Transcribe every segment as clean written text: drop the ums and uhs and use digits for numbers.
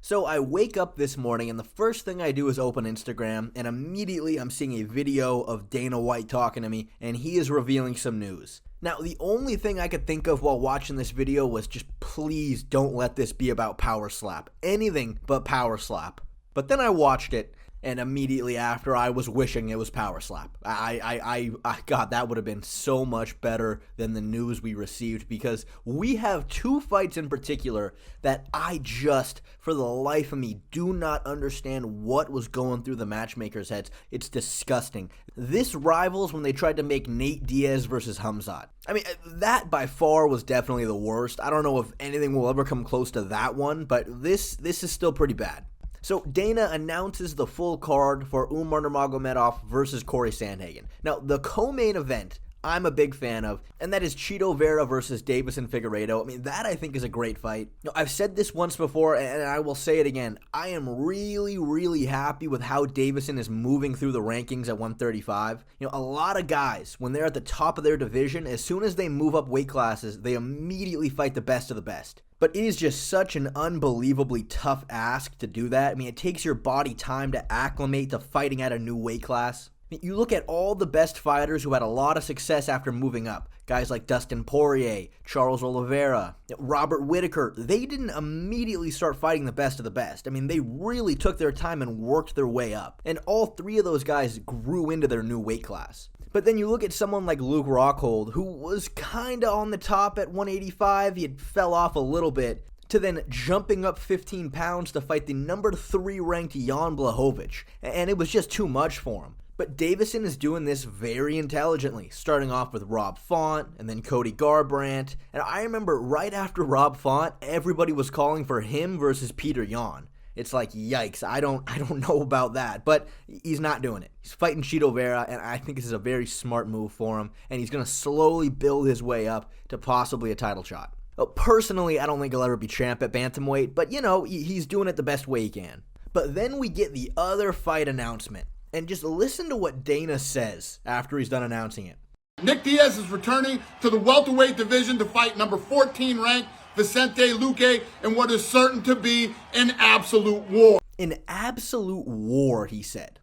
So I wake up this morning and the first thing I do is open Instagram, and immediately I'm seeing a video of Dana White talking to me, and he is revealing some news. Now, the only thing I could think of while watching this video was just please don't let this be about power slap. Anything but power slap. But then I watched it, and immediately after I was wishing it was power slap. God, that would have been so much better than the news we received, because we have two fights in particular that I just, for the life of me, do not understand what was going through the matchmakers' heads. It's disgusting. This rivals when they tried to make Nate Diaz versus Hamzat. I mean, that by far was definitely the worst. I don't know if anything will ever come close to that one, but this is still pretty bad. So Dana announces the full card for Umar Nurmagomedov versus Corey Sandhagen. Now, the co-main event I'm a big fan of, and that is Chito Vera versus Davison Figueroa. I mean, that I think is a great fight. I've said this once before, and I will say it again. I am really happy with how Davison is moving through the rankings at 135. A lot of guys, when they're at the top of their division, as soon as they move up weight classes, they immediately fight the best of the best. But it is just such an unbelievably tough ask to do that. I mean, it takes your body time to acclimate to fighting at a new weight class. You look at all the best fighters who had a lot of success after moving up. Guys like Dustin Poirier, Charles Oliveira, Robert Whittaker. They didn't immediately start fighting the best of the best. I mean, they really took their time and worked their way up. And all three of those guys grew into their new weight class. But then you look at someone like Luke Rockhold, who was kind of on the top at 185. He had fell off a little bit, to then jumping up 15 pounds to fight the number 3 ranked Jan Blachowicz. And it was just too much for him. But Davison is doing this very intelligently, starting off with Rob Font and then Cody Garbrandt. And I remember right after Rob Font, everybody was calling for him versus Peter Yan. It's like, yikes, I don't know about that, but he's not doing it. He's fighting Chito Vera, and I think this is a very smart move for him, and he's going to slowly build his way up to possibly a title shot. Personally, I don't think he'll ever be champ at bantamweight, but he's doing it the best way he can. But then we get the other fight announcement, and just listen to what Dana says after he's done announcing it. Nick Diaz is returning to the welterweight division to fight number 14 ranked Vicente Luque in what is certain to be an absolute war. An absolute war, he said.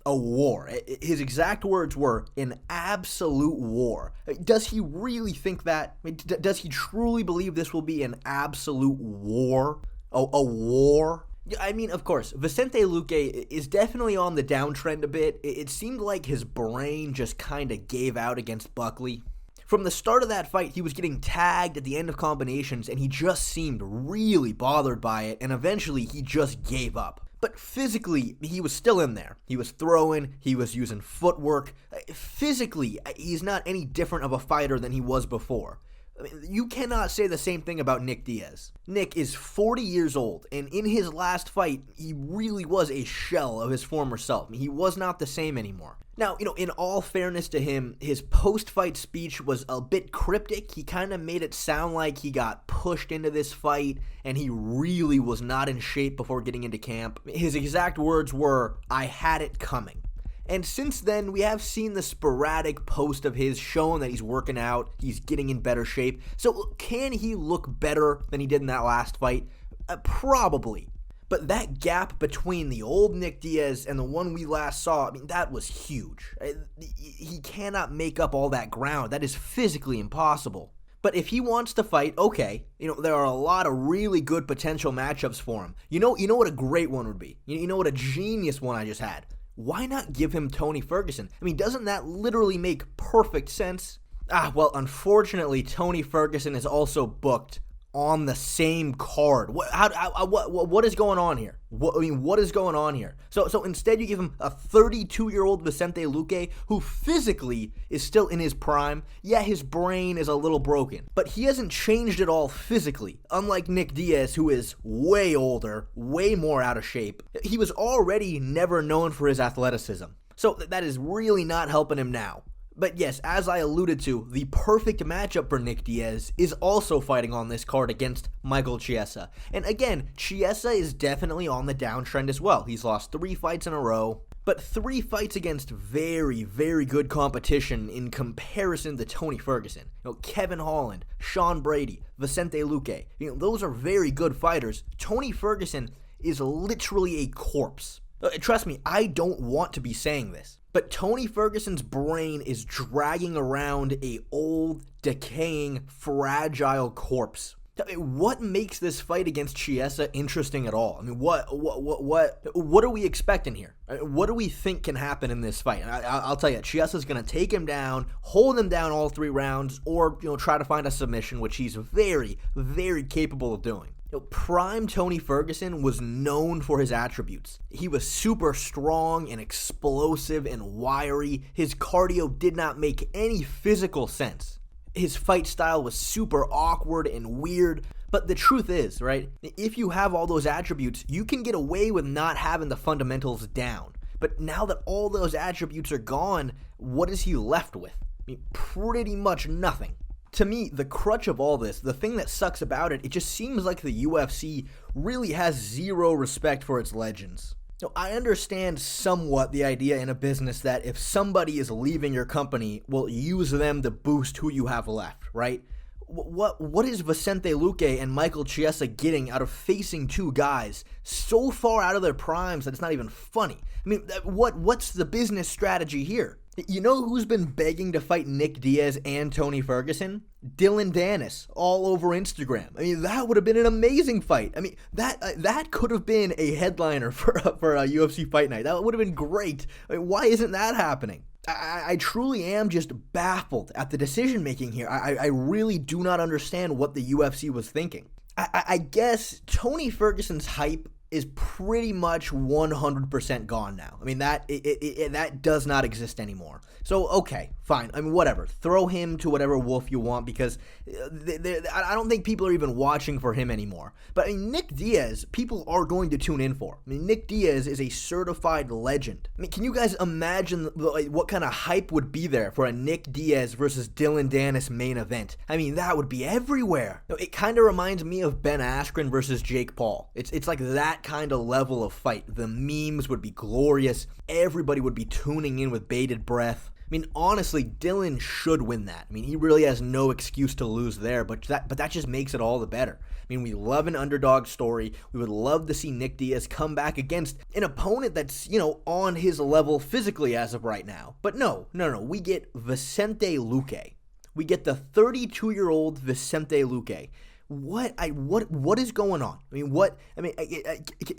A war. His exact words were, an absolute war. Does he really think that? Does he truly believe this will be an absolute war? A war? I mean, of course, Vicente Luque is definitely on the downtrend a bit. It seemed like his brain just kind of gave out against Buckley. From the start of that fight, he was getting tagged at the end of combinations, and he just seemed really bothered by it, and eventually he just gave up. But physically, he was still in there. He was throwing, he was using footwork. Physically, he's not any different of a fighter than he was before. I mean, you cannot say the same thing about Nick Diaz. Nick is 40 years old, and in his last fight, he really was a shell of his former self. I mean, he was not the same anymore. Now, in all fairness to him, his post-fight speech was a bit cryptic. He kind of made it sound like he got pushed into this fight, and he really was not in shape before getting into camp. His exact words were, "I had it coming." And since then, we have seen the sporadic post of his showing that he's working out, he's getting in better shape. So can he look better than he did in that last fight? Probably. But that gap between the old Nick Diaz and the one we last saw, I mean, that was huge. He cannot make up all that ground. That is physically impossible. But if he wants to fight, okay. There are a lot of really good potential matchups for him. You know what a great one would be? You know what a genius one I just had? Why not give him Tony Ferguson? I mean, doesn't that literally make perfect sense? Well, unfortunately, Tony Ferguson is also booked on the same card. What is going on here? What is going on here? So instead you give him a 32-year-old Vicente Luque who physically is still in his prime. Yeah, his brain is a little broken, but he hasn't changed at all physically, unlike Nick Diaz, who is way older, way more out of shape. He was already never known for his athleticism, so that is really not helping him now. But yes, as I alluded to, the perfect matchup for Nick Diaz is also fighting on this card against Michael Chiesa. And again, Chiesa is definitely on the downtrend as well. He's lost 3 fights in a row, but 3 fights against very good competition in comparison to Tony Ferguson. Kevin Holland, Sean Brady, Vicente Luque. Those are very good fighters. Tony Ferguson is literally a corpse. Trust me, I don't want to be saying this, but Tony Ferguson's brain is dragging around a old, decaying, fragile corpse. What makes this fight against Chiesa interesting at all? I mean, what are we expecting here? What do we think can happen in this fight? I'll tell you, Chiesa's going to take him down, hold him down all 3 rounds, or try to find a submission, which he's very, very capable of doing. Prime Tony Ferguson was known for his attributes. He was super strong and explosive and wiry. His cardio did not make any physical sense. His fight style was super awkward and weird, but the truth is, right, if you have all those attributes, you can get away with not having the fundamentals down. But now that all those attributes are gone, what is he left with? I mean, pretty much nothing. To me, the crutch of all this, the thing that sucks about it, it just seems like the UFC really has zero respect for its legends. I understand somewhat the idea in a business that if somebody is leaving your company, well, use them to boost who you have left, right? What is Vicente Luque and Michael Chiesa getting out of facing 2 guys so far out of their primes that it's not even funny? I mean, what's the business strategy here? You know who's been begging to fight Nick Diaz and Tony Ferguson? Dylan Dennis, all over Instagram. I mean, that would have been an amazing fight. I mean, that could have been a headliner for a UFC fight night. That would have been great. I mean, why isn't that happening? I truly am just baffled at the decision making here. I really do not understand what the UFC was thinking. I guess Tony Ferguson's hype is pretty much 100% gone now. I mean, that does not exist anymore. So, okay, fine. I mean, whatever. Throw him to whatever wolf you want because I don't think people are even watching for him anymore. But I mean, Nick Diaz, people are going to tune in for. I mean, Nick Diaz is a certified legend. I mean, can you guys imagine what kind of hype would be there for a Nick Diaz versus Dylan Dennis main event? I mean, that would be everywhere. It kind of reminds me of Ben Askren versus Jake Paul. It's like that kind of level of fight. The memes would be glorious. Everybody would be tuning in with bated breath. I mean, honestly, Dylan should win that. I mean, he really has no excuse to lose there, but that just makes it all the better. I mean, we love an underdog story. We would love to see Nick Diaz come back against an opponent that's, on his level physically as of right now. But no. We get Vicente Luque. We get the 32-year-old Vicente Luque. What is going on?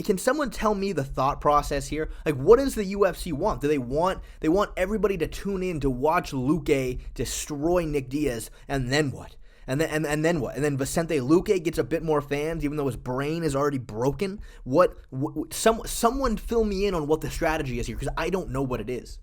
Can someone tell me the thought process here? Like, what does the UFC want? Do they want everybody to tune in to watch Luque destroy Nick Diaz, and then what? And then what? And then Vicente Luque gets a bit more fans, even though his brain is already broken. Someone fill me in on what the strategy is here, because I don't know what it is.